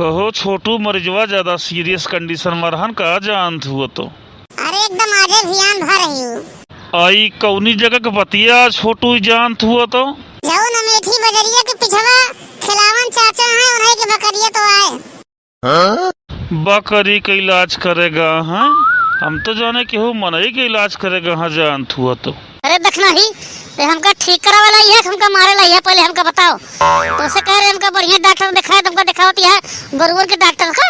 कहो छोटू मरिजवा ज्यादा serious condition में रहन का जानत हुआ तो। अरे एकदम आजे ध्यान भर रही हूँ। आई कौनी जगह के बतिया छोटू जानत हुआ तो। जाओ न मेठी बजरिया के पिछवा खिलावन चाचा है उन्हीं के बकरिया तो आए। बकरी का इलाज करेगा हैं? हम तो जाने कि हो मनई के इलाज करेगा हाँ जानत हुआ तो। अरे देखना ही ते हमका ठीक करा वाला है हमका मारे ला है पहले हमका बताओ तो से कह रहे हमका बढ़िया डॉक्टर दिखाए तुमका दिखावती है गोरुवर के डॉक्टर का।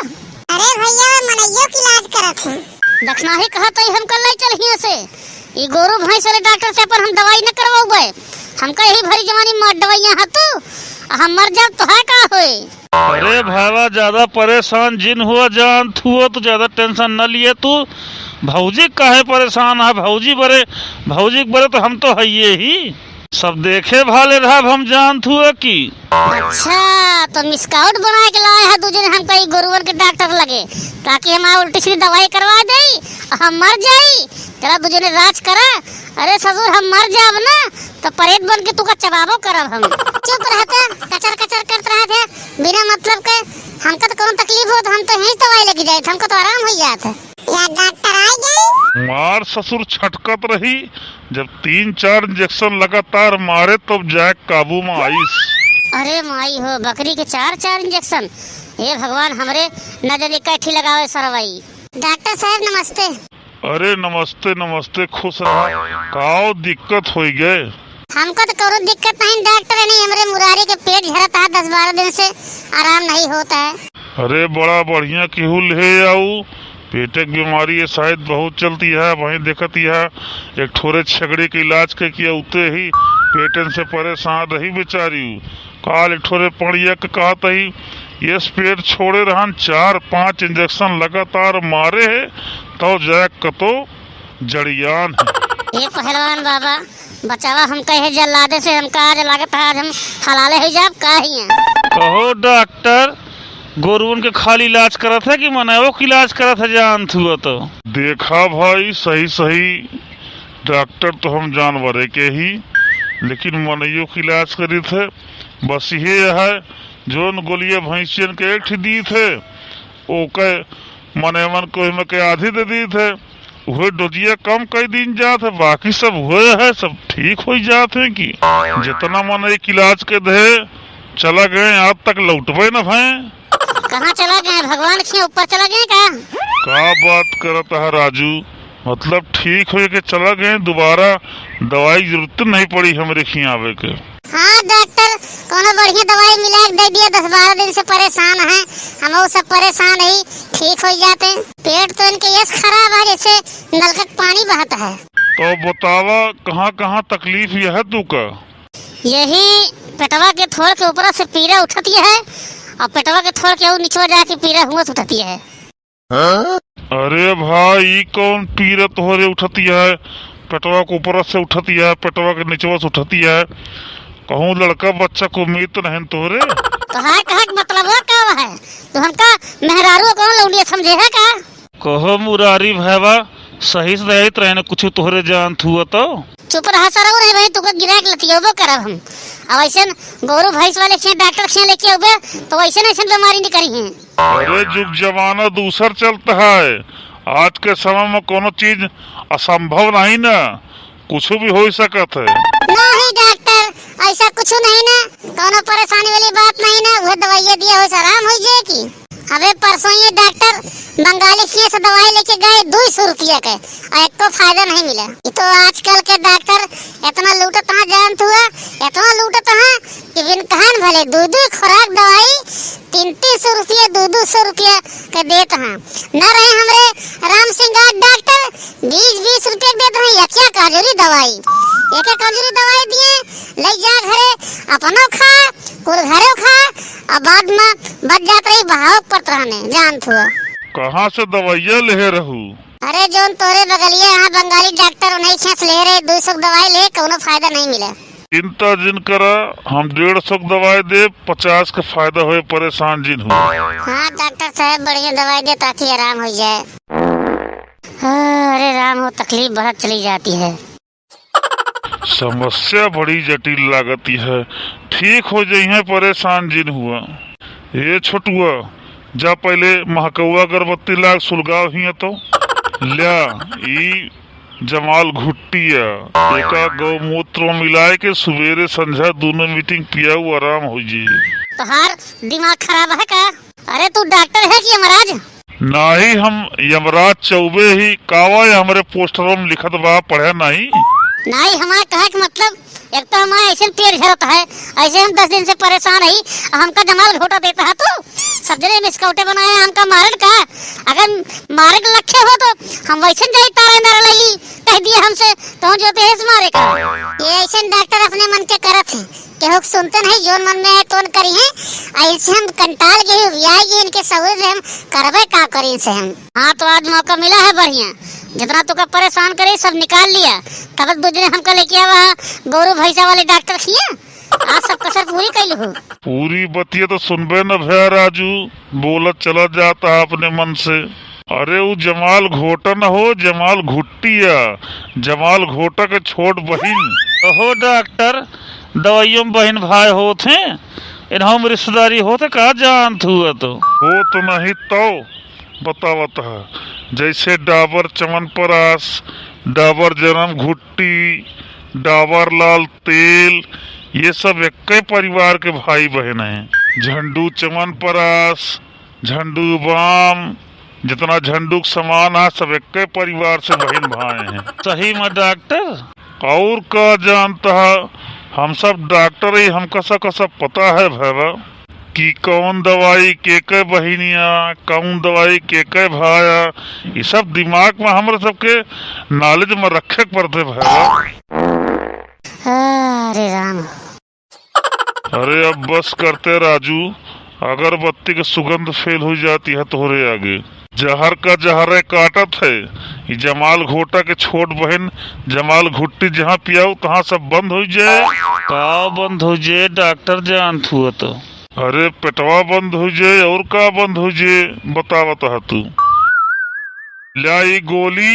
अरे भैया मनइयो की इलाज करत है। देखना ही कहा तो हमका ले चल हिया से ई गोरु भैंस वाले डॉक्टर से पर हम दवाई न करवाऊबे हमका यही भरी जवानी मार दवाइयां है तू हम मर जाब तो है का होए। अरे भावा ज्यादा परेशान जिन हुआ जानत हुआ तो ज्यादा टेंशन न लिए तू। भौजी काहे परेशान है? भौजी बरे तो हम तो है ही सब देखे भाले रहा हम जानत हुआ की। अच्छा तो मिसकाउट बना के लाए है दूजे हम कई गोरुवर के डॉक्टर लगे ताकि हम उल्टी सीधी दवाई करवा दे हम मर जाई तेरा दूजे ने राज करा। अरे ससुर हम मर जाब ना तो परेड बन के तुका चबाबो करब हम। चुप रहते कचर कचर करते रहते बिना मतलब के हमका तो कोनो तकलीफ हो तो हम तो यहीं दवाई लेके जाए हमको तो आराम हो जाता या डॉक्टर आ गए। मार ससुर छटकत रही जब 3-4 इंजेक्शन लगातार मारे तब जाए काबू में आईस। अरे माई हो बकरी के 4 इंजेक्शन ये भगवान हमरे नजर कैठी लगावे सरवाई। डॉक्टर साहब नमस्ते। अरे नमस्ते नमस्ते खुश रहा काओ दिक्कत हो गए। हमको तो कोई दिक्कत नहीं डॉक्टर नहीं हमरे मुरारी के पेट झरता है 10-12 दिन से आराम नहीं होता है। अरे बड़ा बढ़िया केहू ले आऊ पेटे की बीमारी ये शायद बहुत चलती है वहीं देखती है एक ठोरे छगड़ी के इलाज के किया उते ही पेटन से परेशान रही बेचारी काल एक ठोरे पड़िया के कहत ही ये पेट छोड़े रहन 4-5 इंजेक्शन लगातार मारे है तो जाए कतो जड़ियान ये पहलवान बाबा बचावा हम कहे जल्लादे से हमका आज लागत है आज हम हलाले ही जाब का ही है। कहो डॉक्टर गोरुवन के खाली इलाज करत है कि मनाओ की इलाज करत है जानत हुआ तो। देखा भाई सही डॉक्टर तो हम जानवरे के ही लेकिन मनइयो की इलाज करी थे बस ये है जो गोलिया भैंसियन के एक दी थे ओके मनेवन को में के आधी दे दी थे वह डोजिया कम कई दिन जाते बाकी सब हुए है सब ठीक हो जाते कि जितना मन एक इलाज के दे चला गए आज तक लौटबे न भाई। कहाँ चला गए भगवान के ऊपर चला गए का बात करता है राजू मतलब ठीक हो के चला गए दोबारा दवाई जरूरत नहीं पड़ी हमरे खियावे के। हाँ डॉक्टर कोनो बढ़िया दवाई मिला दे दिया 10-12 दिन से परेशान है हम वो सब परेशान ही ठीक हो जाते पेट तो इनके यस खराब है जैसे नलका पानी बहता है। तो बतावा कहाँ तकलीफ यह है तू का? यही पेटवा के थोड़ के ऊपर से पीड़ा उठती है और पेटवा के थोड़ के नीचे जाके पीड़ा हुआ उठती है। अरे भाई कौन पीड़ा तोहरे उठती है? पेटवा के ऊपर से उठती है पेटवा के नीचे से उठती है कहूँ लड़का बच्चा को उम्मीद तो नहीं तोहरे तो है कहा मतलब क्या है तो हमका मेहरारू कौन लौंडिया समझे है का? कहो मुरारी भैया सही से रहित रहने कुछ तोहरे जानत हुआ तो। चुप रहा सर नहीं भाई तुका गिरा के लतियोबो करब हम अब ऐसे गोरु भैंस वाले से डॉक्टर से लेके आवे तो ऐसे ऐसे बीमारी नहीं करी है। अरे जुग जमाना दूसर चलता है आज के समय में कोनो चीज असंभव नहीं ना कुछ भी हो सकत है। नहीं डॉक्टर ऐसा कुछ नहीं ना कोनो परेशानी वाली बात नहीं ना वो दवाई दिया हो आराम हो जाएगी। अबे परसों ये डॉक्टर बंगाली से दवाई लेके गए 200 रुपया के और एक को फायदा नहीं मिला। ये तो आजकल के डॉक्टर इतना लूटत है जानत हुआ इतना लूटत है कि बिन कहन भले 2 खुराक दवाई 300 रुपया 200 रुपया के देते हैं न रहे हमरे राम सिंह डॉक्टर 20 रुपया देते हैं क्या काजूरी दवाई एक काजूरी दवाई दिए ले जा घरे अपनो खा कुल घरे खा और बाद में बच जात रही भाव पड़त रहने जानत हुआ। कहाँ से दवाइया ले रहू? अरे जोन तोरे बगलिया यहाँ बंगाली डॉक्टर नहीं खेस ले रहे 200 दवाई ले कोनो फायदा नहीं मिला। चिंता जिन करा हम 150 दवाई दे 50 का फायदा होए परेशान जिन हो। हाँ डॉक्टर साहब बढ़िया दवाई दे ताकि आराम हो जाए। अरे राम हो तकलीफ बहुत चली जाती है। समस्या बड़ी जटिल लागती है ठीक हो जाइए परेशान जिन हुआ। ये छोटुआ जा पहले महकौआ अगरबत्ती लाग सुलगाव ही तो ल्या ई जमाल घुट्टिया एका गौमूत्र में मिलाए के सवेरे संझा दोनों मीटिंग पियाऊ आराम हो जी। तोहार दिमाग खराब है का? अरे तू डॉक्टर है कि यमराज? नाही हम यमराज चौबे ही कावा या हमारे पोस्टरों में लिखत बा पढ़े नहीं। नहीं हमारा कहे के मतलब एक तो हमारा ऐसे पेट झरता है, ऐसे हम 10 दिन से परेशान है, हमका जमाल घोटा देता है तो सब जने मिसकौटे बनाए हमका मारन का। अगर मारे के लक्ष्य हो तो हम वैसे जाई तारे नर लई कह दिए हमसे तो जो तेज मारे का। ये ऐसे डॉक्टर अपने मन के करत है केहू सुनते नहीं, जोन मन में है तोन करी है। ऐसे हम कंटाल गए व्याय गए इनके सहुरे से हम करबे का करी से हम। हाँ तो आज मौका मिला है बढ़िया, जितना तुका परेशान करे सब निकाल लिया। तब दूसरे हमको लेके आवा गौरव भैसा वाले डॉक्टर किया, आज सब कसर पूरी कैलू हो। पूरी बतिया तो सुनबे न भैया राजू, बोलत चला जाता है अपने मन से। अरे वो जमाल घोटा न हो, जमाल घुट्टिया, जमाल घोटा के छोट बहिन। हो डॉक्टर दवाइयों में बहन भाई होते इन्हों में रिश्तेदारी होते का जानत हुआ तो हो तो नहीं तो बतावत है। जैसे डाबर चमनप्राश, डाबर जन्म घुट्टी, डाबर लाल तेल, ये सब एक परिवार के भाई बहन हैं। झंडू चमनप्राश, झंडू बाम, जितना झंडू सामान है सब एक परिवार से बहन भाई हैं। सही में डॉक्टर? और का जानता है, हम सब डॉक्टर ही, हमका सब पता है भैया कि कौन दवाई के बहिनिया, कौन दवाई के भाया, ये सब दिमाग में हमारे सबके नॉलेज में रखे पड़ते भैया। अरे राम। अरे अब बस करते राजू, अगरबत्ती की सुगंध फेल हो जाती है तोहरे आगे। जहर का जहर काटत है, ये जमाल घोटा के छोट बहन जमाल घुट्टी जहाँ पियाऊ तहाँ सब बंद हो जाए। का बंद हो जाए डॉक्टर जानत हुआ तो? अरे पेटवा बंद हो जाए और का बंद हो जाए बतावत है तू। लाई गोली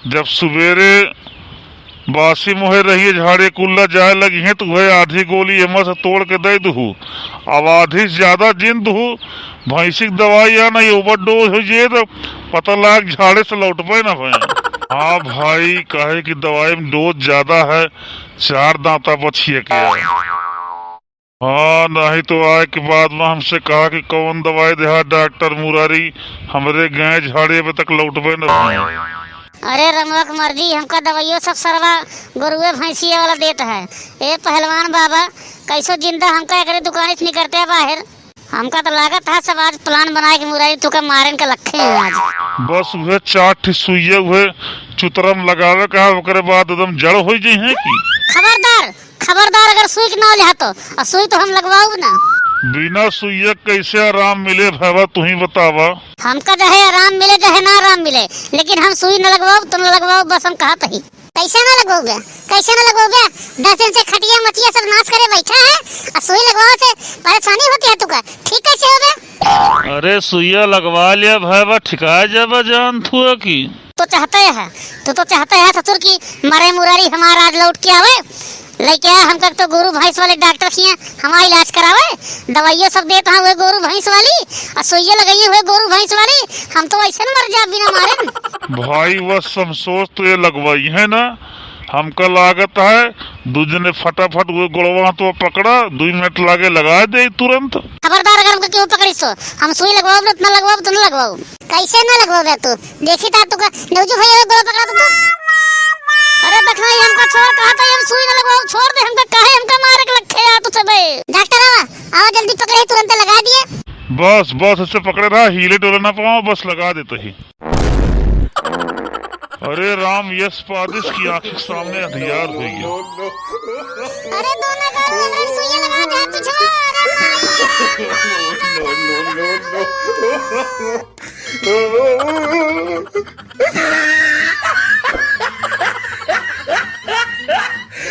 जब सवेरे बासी मोहे रही झाड़े कुल्ला जाए लगी है तो वह आधी गोली एमा से तोड़ के दे दू। अब आधी से ज्यादा जिन दू भैंसी की दवाई या नहीं ओवरडोज हो जाए तो पता लाग झाड़े से लौट पाए ना भाई। हाँ भाई कहे कि दवाई में डोज ज्यादा है, 4 दांता बचिए के। हाँ नहीं तो आए के बाद में हमसे कहा कि कौन दवाई दे डॉक्टर मुरारी, हमरे गए झाड़े पे तक लौट पाए ना भाई। अरे रमवा की मर्जी, हमका दवाइयों सब सरवा गुरुए भैंसिया वाला देता है। ए पहलवान बाबा कैसो जिंदा हमका एक दुकान से निकलते है बाहर, हमका तो लागत है सब आज प्लान बनाए के मुरारी तुका मारन के लखे हैं आज। बस वह 4 सुइया हुए चुतरम लगावे का ओकरे बाद एकदम जड़ हो जाए है की। खबरदार खबरदार, अगर सुई ना ले तो और सुई तो हम लगवाऊ ना। बिना सुइया कैसे आराम मिले भैया तू ही बतावा। हमका चाहे आराम मिले चाहे ना आराम मिले, लेकिन हम सुई न लगवाऊ तो न लगवाऊ, बस हम कहा ही। कैसे ना लगवाओगे, कैसे ना लगवाओगे? 10 दिन से खटिया मचिया सब नाश करे बैठा है और सुई लगवाओ से परेशानी होती है तुका, ठीक कैसे होगा? अरे सुइया लगवा लिया भैया ठिका जाबा जान थुआ की। तो चाहते है तो चाहते है ससुर की मरे मुरारी हमारा आज लौट के आवे लेके आया। हमका तो गोरू भैंस वाले डॉक्टर किए हमारा इलाज करावे, दवाइयाँ सब देता है गोरू भैंस वाली और सुइया लगाइए हुए गोरू भैंस वाली। हम तो ऐसे न मर जा बिना मारे भाई। बस हम सोच तो ये लगवाई है ना, हमका लागत है दूजने फटाफट वो गोड़वा तो पकड़ा 2 मिनट लागे लगा दे तुरंत। खबरदार अगर हमको क्यों पकड़ी सो, हम सुई लगवाओ न लगवाओ तो न लगवाओ। कैसे न लगवाओ तू? देखी था तू नौजू भैया गोड़ा पकड़ा तो तू। अरे देखना हमका छोड़, कहा था हम सुई न लगवाओ, छोड़ दे हमका, काहे हमका मारे के लखे आ तू सब। डॉक्टर आवा जल्दी पकड़े तुरंत लगा दिए। बस बस इससे पकड़े रहा, हिले डोले ना पाओ, बस लगा देते ही। अरे राम यश पादिश की आंखें सामने अंधियार हो गया। अरे दोनों का सुइया लगा दे तुझे।